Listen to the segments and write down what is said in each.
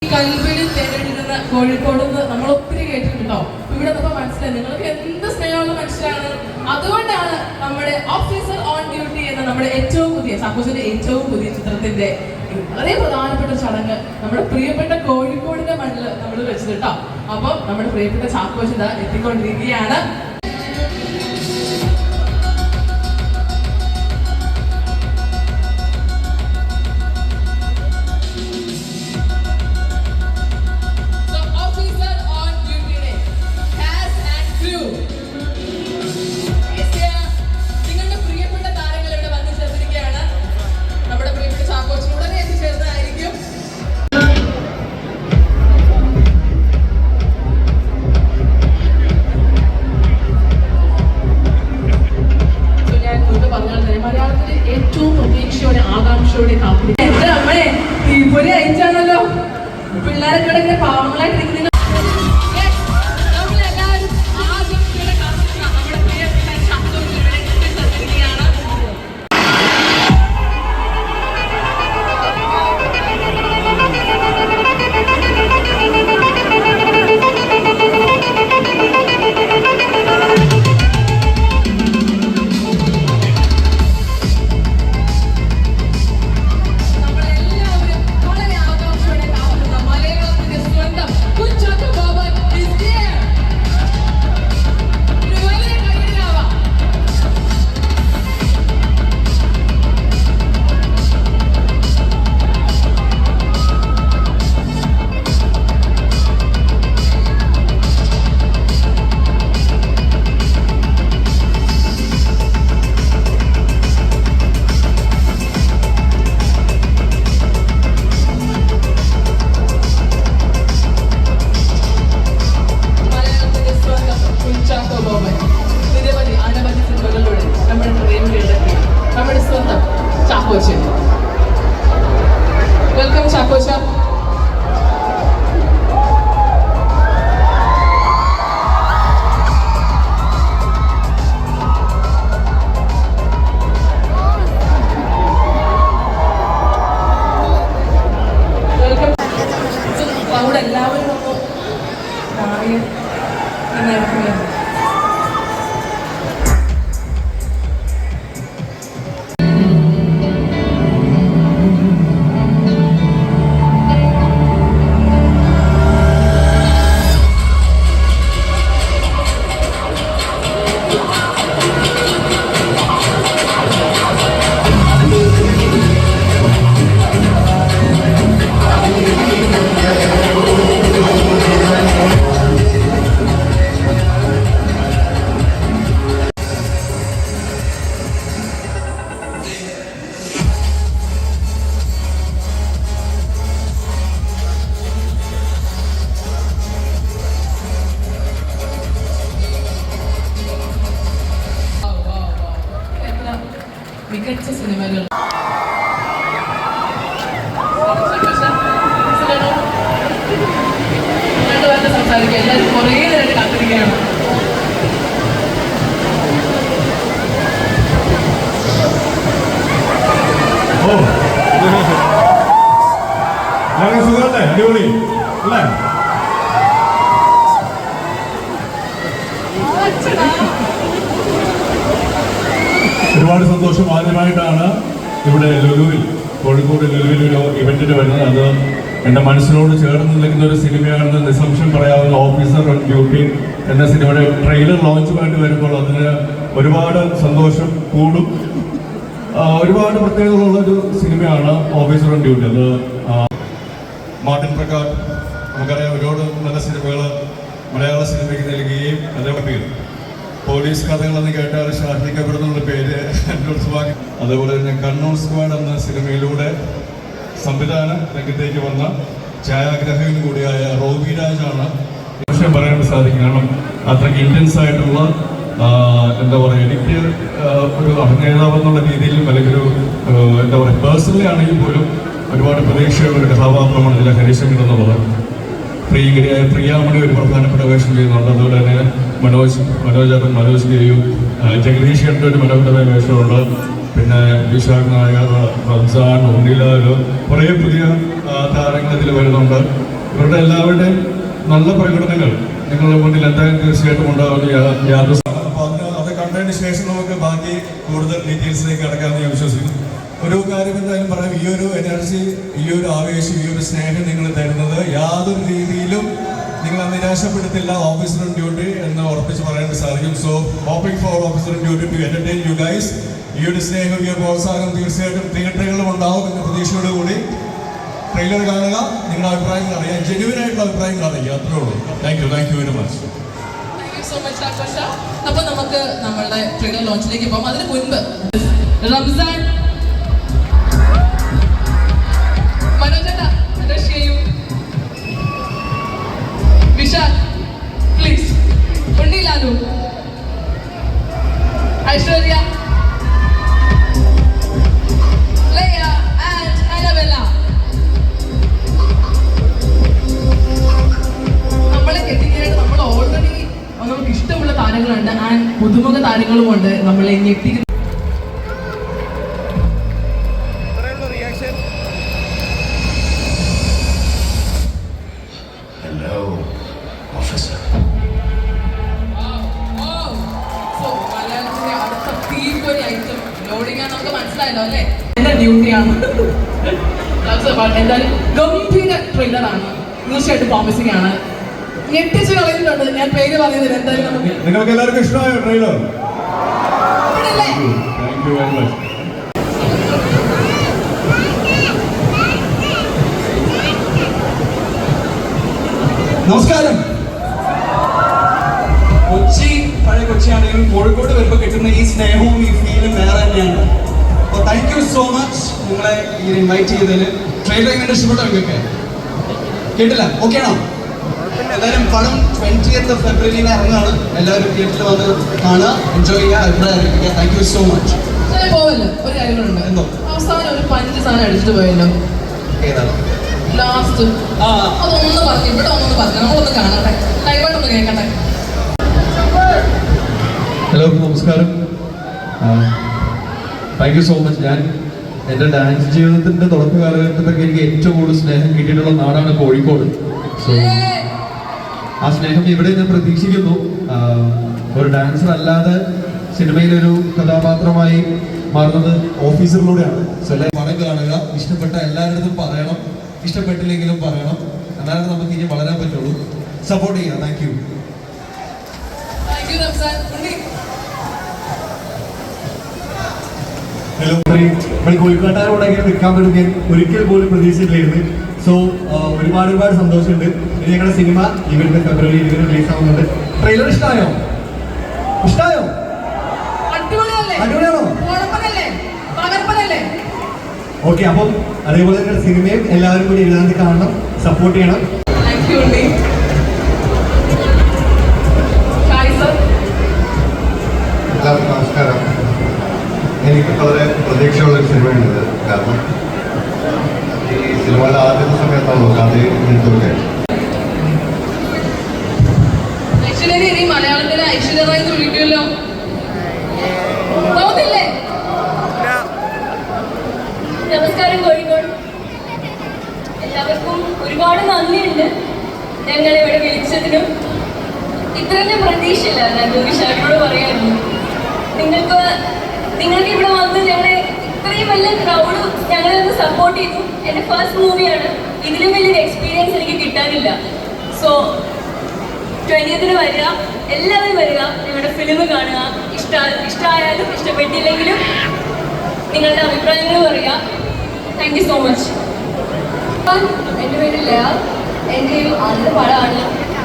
കൽവിളി തേടിയിരുന്ന കോഴിക്കോട് നമ്മൾ ഒത്തിരി കേട്ടിട്ടുണ്ടോ. ഇവിടെ നിന്ന് മനസ്സിലായി നിങ്ങൾക്ക് എന്ത് സ്നേഹമുള്ള മനുഷ്യരാണ്. അതുകൊണ്ടാണ് നമ്മുടെ ഓഫീസർ ഓൺ ഡ്യൂട്ടി എന്ന നമ്മുടെ ഏറ്റവും പുതിയ ചാക്കോച്ചന്റെ ഏറ്റവും പുതിയ ചിത്രത്തിന്റെ വളരെ പ്രധാനപ്പെട്ട ചടങ്ങ് നമ്മുടെ പ്രിയപ്പെട്ട കോഴിക്കോടിന്റെ മണ്ണിൽ നമ്മൾ വെച്ചത് കേട്ടോ. അപ്പം നമ്മുടെ പ്രിയപ്പെട്ട ചാക്കോച്ചൻ എത്തിക്കൊണ്ടിരിക്കുകയാണ്. ഏറ്റവും പ്രതീക്ഷയോടെ ആകാംക്ഷയോടെ കാത്തിരിക്കും. എന്റെ അമ്മയെ തീപ്പൊരി അയച്ചാണല്ലോ. പിള്ളേരൊക്കെ ഇങ്ങനെ പാവങ്ങളായിട്ടിരിക്കുന്ന നിരവധി അനവധി സിനിമകളിലൂടെ നമ്മുടെ ഹൃദയം കീഴടക്കിയ നമ്മുടെ സ്വന്തം ചാക്കോച്ചൻ. വെൽക്കം ചാക്കോച്ച. വെൽക്കം. അവിടെ എല്ലാവരും എന്നായിരിക്കും മികച്ച സിനിമകൾ. സംസാരിക്കുക എല്ലാവരും കുറേ നേരം കാത്തിരിക്കുകയാണ്. സുഖമല്ലേ? അടിപൊളി അല്ലേ? ഒരുപാട് സന്തോഷം. ആദ്യമായിട്ടാണ് ഇവിടെ ലുലുവിൽ, കോഴിക്കോട് ലുലുവിൽ ഒരു ഇവന്റിന് വരുന്നത്. അത് എൻ്റെ മനസ്സിനോട് ചേർന്ന് നിൽക്കുന്ന ഒരു സിനിമയാണെന്ന് നിസ്സംശയം പറയാവുന്ന ഓഫീസർ ഓൺ ഡ്യൂട്ടി എന്ന സിനിമയുടെ ട്രെയിലർ ലോഞ്ചുമായിട്ട് വരുമ്പോൾ അതിന് ഒരുപാട് സന്തോഷം കൂടും. ഒരുപാട് പ്രത്യേകതകളുള്ളൊരു സിനിമയാണ് ഓഫീസർ ഓൺ ഡ്യൂട്ടി. അത് മാർട്ടിൻ പ്രക്കാട് നമുക്കറിയാം, ഒരുപാട് നല്ല സിനിമകൾ മലയാള സിനിമയ്ക്ക് നൽകുകയും അതേപോലെ പോലീസ് കഥകളെന്ന് കേട്ടാൽ ഷാഹി കബീർ എന്നുള്ള പേര് എന്നോട് വാങ്ങി. അതുപോലെ തന്നെ കണ്ണൂർ സ്ക്വാഡ് എന്ന സിനിമയിലൂടെ സംവിധാന രംഗത്തേക്ക് വന്ന ഛായാഗ്രാഹകൻ കൂടിയായ റോബി രാജാണ് വിഷയം പറയാൻ സാധിക്കും. കാരണം അത്രയ്ക്ക് ഇൻറ്റൻസ് ആയിട്ടുള്ള എന്താ പറയുക, എനിക്ക് ഒരു അഭിനേതാവ് എന്നുള്ള രീതിയിലും അല്ലെങ്കിൽ ഒരു എന്താ പറയുക പേഴ്സണലി ആണെങ്കിൽ പോലും ഒരുപാട് പ്രതീക്ഷയുള്ള ഒരു കഥാപാത്രമാണ് ഇതിലെ ഹരിശങ്കർ എന്നുള്ളത്. പ്രിയങ്കരിയായ പ്രിയാമണി ഒരു പ്രധാനപ്പെട്ട വേഷം ചെയ്യുന്നുണ്ട്. അതുപോലെ തന്നെ മനോജ് ഗെയും ജഗദീഷേട്ടൻ്റെ ഒരു മനോഹരമായ വേഷമുണ്ട്. പിന്നെ വിശാഖ് നായർ, റംസാൻ, ഉണ്ണിലാൽ, കുറേ പുതിയ താരങ്ങൾ ഇതിൽ വരുന്നുണ്ട്. ഇവരുടെ എല്ലാവരുടെയും നല്ല പ്രകടനങ്ങൾ നിങ്ങളുടെ മുന്നിൽ എന്തായാലും തീർച്ചയായിട്ടും ഉണ്ടാവുന്ന യാതൊരു അപ്പോൾ അത് കണ്ടതിന് ശേഷം നമുക്ക് ബാക്കി കൂടുതൽ ഡീറ്റെയിൽസിലേക്ക് കിടക്കാമെന്ന് ഞാൻ വിശ്വസിക്കുന്നു. ഒരു കാര്യം എന്തായാലും പറയാം, ഈ ഒരു എനർജി, ഈ ഒരു ആവേശം, ഈ ഒരു സ്നേഹം നിങ്ങൾ തരുന്നത് യാതൊരു രീതിയിലും നിങ്ങളെ നിരാശപ്പെടുത്തില്ല ഓഫീസർ ഓൺ ഡ്യൂട്ടി എന്ന് ഉറപ്പിച്ച് പറയാൻ സാധിക്കും. So hoping for officer on duty to entertain you guys. ഈ ഒരു സ്നേഹം, ഈ ഒരു പ്രോത്സാഹനം തീർച്ചയായിട്ടും തിയേറ്ററുകളിലും ഉണ്ടാവും എന്ന പ്രതീക്ഷയോടുകൂടി ട്രെയിലർ കാണുക, നിങ്ങളുടെ അഭിപ്രായങ്ങൾ അറിയാം, ജെന്യുവൻ ആയിട്ടുള്ള അഭിപ്രായങ്ങൾ അറിയാം. അത്രേ ഉള്ളൂ. Thank you very much. So much ആഘോഷ. അപ്പൊ നമുക്ക് നമ്മളുടെ ട്രെയിലർ ലോഞ്ചിലേക്ക് പോകാം. അതിന് മുൻപ് റംസാൻ മനോജേട്ട റഷ്യയും വിശാൽ പ്ലീസ്, ഉണ്ണി ലാലു, ഐശ്വര്യ, ലയ ആൻഡ് അനബെല്ല. നമ്മളെ കെട്ടിക്കാനായിട്ട് നമ്മൾ ഓൾറെഡി നമുക്ക് ഇഷ്ടമുള്ള താരങ്ങളുണ്ട് ആൻഡ് പുതുമുഖ താരങ്ങളുമുണ്ട് നമ്മളെ ഞെട്ടിക്കുന്ന. മനസ്സിലായല്ലോ അല്ലേ, എന്റെ ഡ്യൂട്ടിയാണ്. എന്തായാലും ഗംഭീര ട്രെയിലറാണ്, തീർച്ചയായിട്ടും പ്രോമിസിംഗ് ആണ്. ഞെട്ടിച്ച് കളയുന്നുണ്ട്, ഞാൻ പേര് പറയുന്നില്ല. എന്തായാലും നമുക്ക് നിങ്ങൾക്ക് എല്ലാവർക്കും ഇഷ്ടമായോ ട്രെയിലർ? ഇവിടെയല്ലേ? Thank you very much. നമസ്കാരം. കൊച്ചി പഴയ കൊച്ചിയാണെങ്കിലും കോഴിക്കോട് വരുമ്പോൾ കിട്ടുന്ന ഈ സ്നേഹവും ഈ ഫീലും വേറെ തന്നെയാണ്. അപ്പോൾ താങ്ക് യു സോ മച്ച് നിങ്ങളെ ഈ ഇൻവൈറ്റ് ചെയ്തതിൽ. ട്രെയിലർ എങ്ങനെ ഇഷ്ടപ്പെട്ടോ? നിങ്ങൾക്ക് കേട്ടില്ല? ഓക്കെ ആണോ? എല്ലാവരും പടം 20th ഫെബ്രുവരിയിൽ ഇറങ്ങുകയാണ്. എല്ലാവരും തിയേറ്ററിൽ വന്ന് കാണുക, എൻജോയ് ചെയ്യുക, അഭിപ്രായം അറിയിക്കുക. Thank you so much. പോവല്ലോ, ഒരു കാര്യങ്ങളുണ്ട്. എന്തോ അവസാനം ഒരു 5 സാധനം അടിച്ചിട്ട് പോയല്ലോ. ഏതാണ് ലാസ്റ്റ്? അതൊന്ന് പറഞ്ഞു, ഇവിടെ ഒന്നൊന്ന് പറഞ്ഞു, നമ്മളൊന്ന് കാണട്ടെ, ലൈവായിട്ടൊന്ന് കേൾക്കട്ടെ. എല്ലാവർക്കും നമസ്കാരം. Thank you so much. ഞാൻ എൻ്റെ ഡാൻസ് ജീവിതത്തിൻ്റെ തുടക്ക കാലഘട്ടത്തൊക്കെ എനിക്ക് ഏറ്റവും കൂടുതൽ സ്നേഹം കിട്ടിയിട്ടുള്ള നാടാണ് കോഴിക്കോട്. സോ ആ സ്നേഹം ഇവിടെ ഞാൻ പ്രതീക്ഷിക്കുന്നു. ഒരു ഡാൻസർ അല്ലാതെ സിനിമയിലൊരു കഥാപാത്രമായി മാറുന്നത് ഓഫീസറിലൂടെയാണ്. സോ എല്ലാവരും പടം കാണുക, ഇഷ്ടപ്പെട്ട എല്ലാവരുടെ പറയണം, ഇഷ്ടപ്പെട്ടില്ലെങ്കിലും പറയണം, എന്നാലും നമുക്ക് ഇനി വളരാൻ പറ്റുള്ളൂ. സപ്പോർട്ട് ചെയ്യാം. Thank you. ഹലോ, നമ്മൾ കോഴിക്കോട്ടുകാരോടെങ്കിലും നിൽക്കാൻ പറ്റും ഞാൻ ഒരിക്കൽ പോലും പ്രതീക്ഷിച്ചില്ലായിരുന്നു. സോ ഒരുപാട് സന്തോഷമുണ്ട്. ഇനി ഞങ്ങളുടെ സിനിമ ഇവരുടെ ഫെബ്രുവരി 20 റിലീസ് ആവുന്നുണ്ട്. ട്രെയിലർ ഇഷ്ടമായോ? അടിപൊളിയാണോ? ഓക്കെ, അപ്പം അതേപോലെ തന്നെ സിനിമയും എല്ലാവരും കൂടി എഴുതാണ്ട് കാണണം, സപ്പോർട്ട് ചെയ്യണം. എല്ലാവർക്കും നമസ്കാരം. എനിക്ക് വളരെ പ്രതീക്ഷയുള്ളൊരു സിനിമയാണിത്. കാരണം ഈ സിനിമയുടെ ആദ്യത്തെ സമയത്താണല്ലോ കഥ എടുത്തൊക്കെ. മലയാളത്തിലെ ഐശ്വര്യ റായ് വിളിക്കുമല്ലോ, തോന്നില്ലേ? നമസ്കാരം കോഴിക്കോട്. എല്ലാവർക്കും ഒരുപാട് നന്ദിയുണ്ട് ഞങ്ങളെ ഇവിടെ വിളിച്ചതിനും. ഇത്രയും പ്രതീക്ഷയില്ല ഞാൻ വിശാഖനോട് പറയായിരുന്നു. നിങ്ങൾക്ക് ഇവിടെ വന്ന് ഞങ്ങളെ ഇത്രയും വലിയ ക്രൗഡ് ഞങ്ങളെ ഒന്ന് സപ്പോർട്ട് ചെയ്തു. എൻ്റെ ഫസ്റ്റ് മൂവിയാണ്, ഇതിലും വലിയൊരു എക്സ്പീരിയൻസ് എനിക്ക് കിട്ടാനില്ല. സോ 20th വരിക, എല്ലാവരും വരിക, നിങ്ങളുടെ ഫിലിം കാണുക. ഇഷ്ടമായാലും ഇഷ്ടപ്പെട്ടില്ലെങ്കിലും നിങ്ങളുടെ അഭിപ്രായങ്ങൾ പറയുക. Thank you so much. എൻ്റെ പേര് ലയ. എൻ്റെ ഒരു ആദ്യത്തെ പടമാണ്.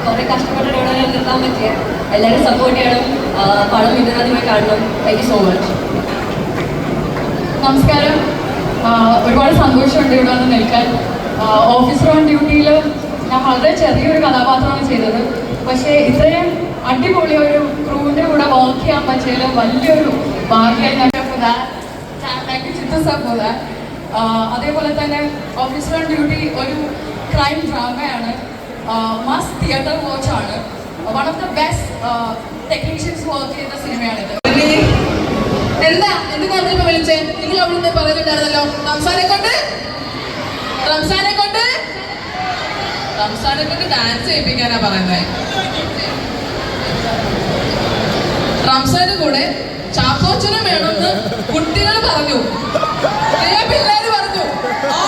കുറേ കഷ്ടപ്പെട്ടിട്ടാണ് ഞാൻ നിർത്താൻ പറ്റിയ. എല്ലാവരും സപ്പോർട്ട് ചെയ്യണം, പടം ഇതിനാദ്യമായി കാണണം. Thank you so much. നമസ്കാരം. ഒരുപാട് സന്തോഷമുണ്ട് ഇവിടെ വന്ന് നിൽക്കാൻ. ഓഫീസർ ഓൺ ഡ്യൂട്ടിയിൽ ഞാൻ വളരെ ചെറിയൊരു കഥാപാത്രമാണ് ചെയ്തത്. പക്ഷേ ഇത്രയും അടിപൊളി ഒരു ക്രൂവിൻ്റെ കൂടെ വർക്ക് ചെയ്യാൻ പറ്റിയതിൽ വലിയൊരു ഭാഗ്യമായി. Thank you Chithu sir for that. അതേപോലെ തന്നെ ഓഫീസർ ഓൺ ഡ്യൂട്ടി ഒരു ക്രൈം ഡ്രാമയാണ്, മസ്റ്റ് തിയേറ്റർ വാച്ചാണ്. One of the best technicians work ചെയ്യുന്ന സിനിമയാണിത്. എന്താ എന്ത് കാര്യത്തിൽ വിളിച്ചേ? നിങ്ങൾ അവിടെ പറയുന്നുണ്ടായിരുന്നല്ലോ റംസാനെ കൊണ്ട് റംസാനെ കൊണ്ട് ഡാൻസ് ചെയ്യിപ്പിക്കാനാ പറയുന്നത്. റംസാന്റെ കൂടെ ചാക്കോച്ചനും വേണമെന്ന് കുട്ടികൾ പറഞ്ഞു, പിള്ളേര് പറഞ്ഞു. ആ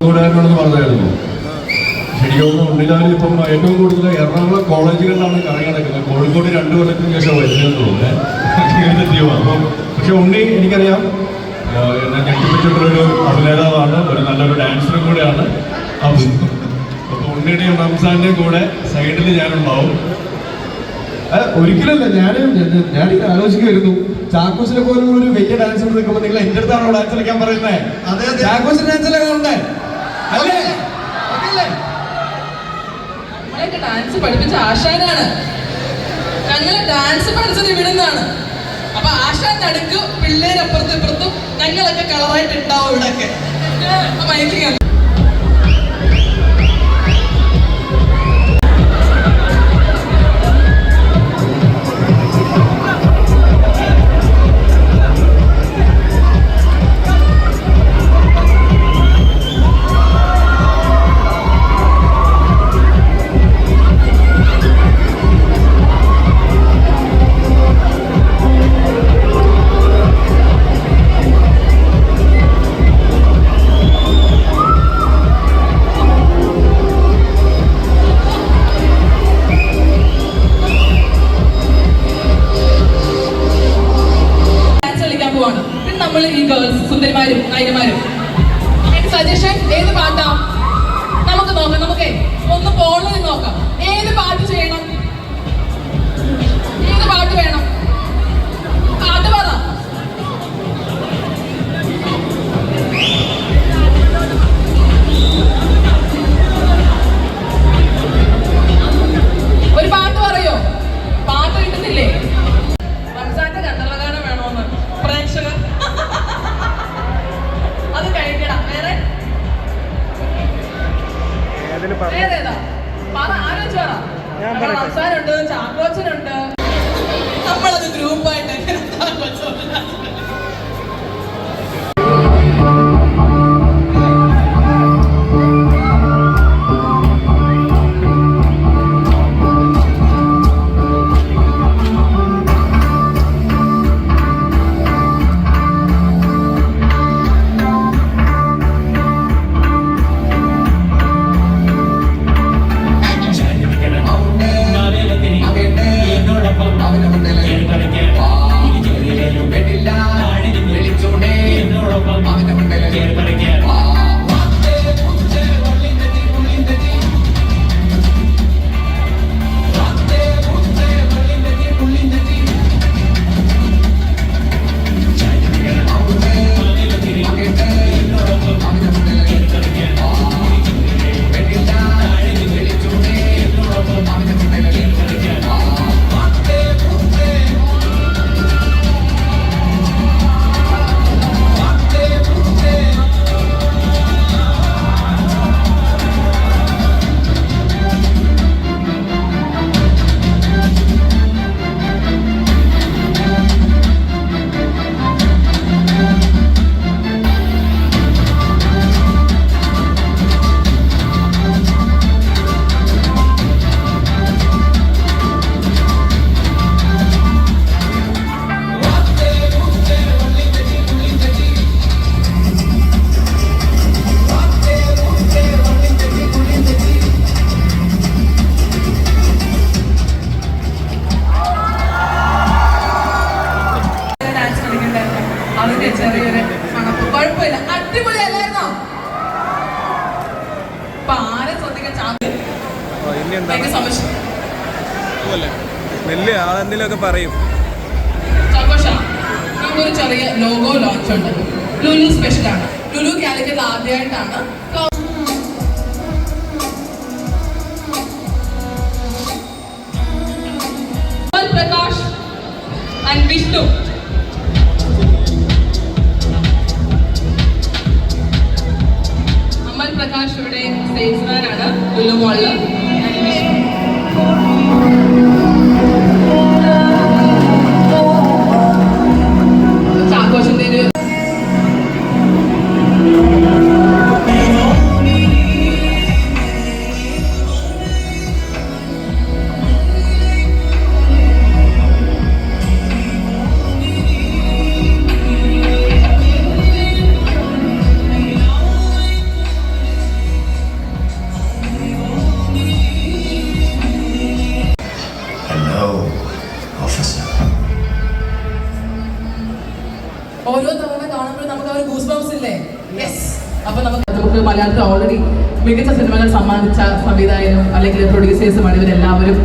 കൂടാനോടെന്ന് പറഞ്ഞായിരുന്നു. ശരിക്കും ഉണ്ണിലാൽ ഇപ്പം ഏറ്റവും കൂടുതൽ എറണാകുളം കോളേജുകളിലാണ് കറങ്ങി നടക്കുന്നത്. കോഴിക്കോട് 2 കൊല്ലത്തിന് ശേഷം വരുന്നതെന്ന് തോന്നുന്നു. അപ്പം പക്ഷെ ഉണ്ണി എനിക്കറിയാം എന്നെ ഞെട്ടിപ്പിച്ചിട്ടുള്ളൊരു അഭിനേതാവാണ്, ഒരു നല്ലൊരു ഡാൻസറും കൂടെയാണ്. അപ്പൊ ഉണ്ണിയുടെയും റംസാന്റെയും കൂടെ സൈഡിൽ ഞാനുണ്ടാവും. ഒരിക്കലല്ല, ഞാനിങ്ങനെ ആലോചിക്കുമായിരുന്നു, ചാക്കോസിനെ പോലും ഒരു വലിയ ഡാൻസ് നിൽക്കുമ്പോൾ നിങ്ങൾ എന്റെ അടുത്താണോ ഡാൻസ് കളിക്കാൻ പറയുന്നത്? അതെ ചാക്കോസിന്റെ ഡാൻസ് അല്ലേ കാണണ്ടേ? അല്ലേ? നമ്മളെയൊക്കെ ഡാൻസ് പഠിപ്പിച്ച ആശാനാണ്. ഞങ്ങള് ഡാൻസ് പഠിച്ചത് ഇവിടുന്നാണ്. അപ്പൊ ആശാൻ നടുക്ക്, പിള്ളേരപ്പുറത്തും ഇപ്പുറത്തും, ഞങ്ങളൊക്കെ കളറായിട്ട് ഉണ്ടാവും ഇവിടെയൊക്കെ. മൈക്കിങ് ഈ ഗേൾസ്, സുന്ദരിമാരും നായികമാരും. സജഷൻ ഏത് പാട്ടാ? നമുക്ക് നോക്കാം. നമുക്ക് ഒന്ന് പോളിൽ നോക്കാം. ഏത് പാട്ട് ചെയ്യണം? ഏത് പാട്ട് വേണം? പാട്ട് പറ. ഒരു പാട്ട് പറയോ? പാട്ട് കിട്ടുന്നില്ലേ? റംസാന്റെ കണ്ടളഗാനം വേണോന്ന് പ്രേക്ഷകർ. അത് കഴിക്കണം. വേറെ ഏതാ? പറ, ആലോചിച്ച് പറ. റംസാനുണ്ട്, ചാക്കോച്ചനുണ്ട്. നമ്മളത് ഗ്രൂപ്പായിട്ട് ചെറിയൊരു മണപ്പ്. കുഴപ്പമില്ല, അടിപൊളിയല്ലായിരുന്നോ? ഇപ്പൊ ആരെ ശ്രദ്ധിക്കാൻ ചാൻസ്? പറയും. സന്തോഷ, നമുക്കൊരു ചെറിയ ലോഗോ ലോഞ്ച് ഉണ്ട്. ലുലു സ്പെഷ്യലാണ്. ലുലു കാലിക്കറ്റ് ആദ്യമായിട്ടാണ് പ്രകാശ് ആൻഡ് വിഷ്ണു. അമൽ പ്രകാശ് ഇവിടെ സെയിൽസ്മാനാണ് ലുലു മോളില്. ചാക്കോശന്റെ ഒരു ഗൂസ് ബംസ് ഇല്ലേ? യെസ്. അപ്പൊ നമുക്ക് മലയാളത്തിൽ ഓൾറെഡി മികച്ച സിനിമകൾ സമ്മാനിച്ച സംവിധായകരും അല്ലെങ്കിൽ പ്രൊഡ്യൂസേഴ്സുമാണ് ഇവരെല്ലാവരും.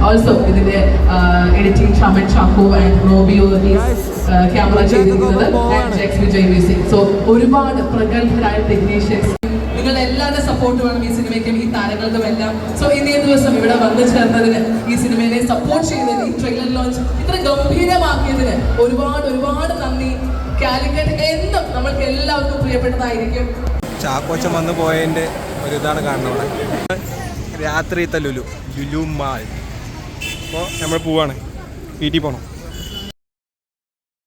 ഓൾസോ ഇതിന്റെ editing shaman Chacko and നോബിയോ camera ചെയ്തിരിക്കുന്നത് വിജയ് മ്യൂസിക്. സോ ഒരുപാട് പ്രഗത്ഭരായ ടെക്നീഷ്യൻസ്, നിങ്ങളുടെ എല്ലാവരുടെ സപ്പോർട്ട് വേണം ഈ സിനിമയ്ക്കും ഈ താരങ്ങൾക്കും എല്ലാം. സോ ഇന്നേ ദിവസം ഇവിടെ വന്നു ചേർന്നതിന്, ഈ സിനിമയെ സപ്പോർട്ട് ചെയ്തതിന്, ഈ ട്രെയിലർ ലോഞ്ച് ഇത്ര ഗംഭീരമാക്കിയതിന് ഒരുപാട് നന്ദി. കാലിക്കറ്റ് എന്നും നമ്മൾക്ക് എല്ലാവർക്കും പ്രിയപ്പെട്ടതായിരിക്കും. ചാക്കോച്ചൻ വന്ന് പോയതിൻ്റെ ഒരു ഇതാണ് കാണുന്നത്. രാത്രിത്തെ ലുലു മാൾ. അപ്പോൾ നമ്മൾ പോവാണ്, വീട്ടിൽ പോകണം.